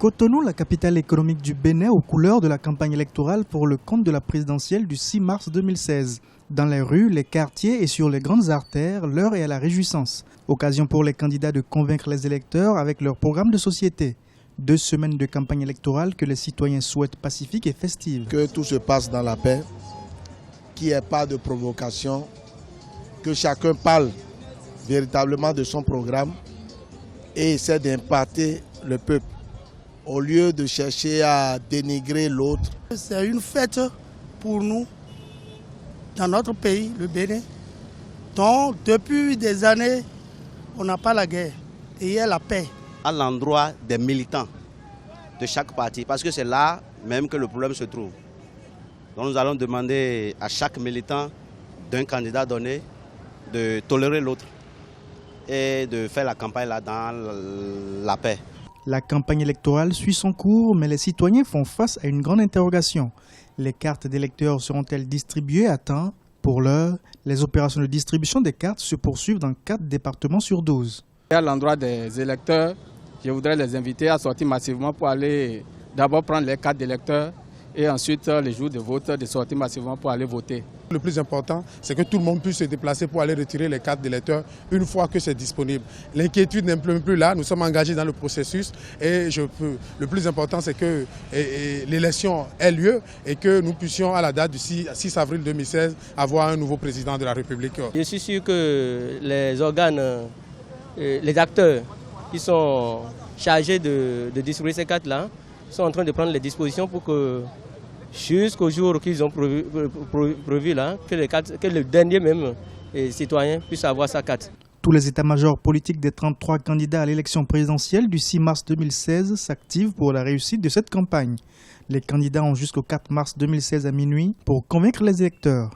Cotonou, la capitale économique du Bénin, aux couleurs de la campagne électorale pour le compte de la présidentielle du 6 mars 2016. Dans les rues, les quartiers et sur les grandes artères, l'heure est à la réjouissance. Occasion pour les candidats de convaincre les électeurs avec leur programme de société. 2 semaines de campagne électorale que les citoyens souhaitent pacifiques et festives. Que tout se passe dans la paix, qu'il n'y ait pas de provocation, que chacun parle véritablement de son programme et essaie d'impacter le peuple, au lieu de chercher à dénigrer l'autre. C'est une fête pour nous, dans notre pays, le Bénin. Donc, depuis des années, on n'a pas la guerre et il y a la paix. À l'endroit des militants de chaque parti, parce que c'est là même que le problème se trouve. Donc nous allons demander à chaque militant d'un candidat donné de tolérer l'autre et de faire la campagne là dans la paix. La campagne électorale suit son cours, mais les citoyens font face à une grande interrogation. Les cartes d'électeurs seront-elles distribuées à temps? Pour l'heure, les opérations de distribution des cartes se poursuivent dans 4 départements sur 12. À l'endroit des électeurs, je voudrais les inviter à sortir massivement pour aller d'abord prendre les cartes d'électeurs et ensuite, les jours de vote, de sortir massivement pour aller voter. Le plus important, c'est que tout le monde puisse se déplacer pour aller retirer les cartes d'électeurs une fois que c'est disponible. L'inquiétude n'est plus là, nous sommes engagés dans le processus et le plus important, c'est que l'élection ait lieu et que nous puissions, à la date du 6 avril 2016, avoir un nouveau président de la République. Je suis sûr que les organes, les acteurs qui sont chargés de distribuer ces cartes-là sont en train de prendre les dispositions pour que jusqu'au jour qu'ils ont prévu là, que le dernier même citoyen puisse avoir sa carte. Tous les états-majors politiques des 33 candidats à l'élection présidentielle du 6 mars 2016 s'activent pour la réussite de cette campagne. Les candidats ont jusqu'au 4 mars 2016 à minuit pour convaincre les électeurs.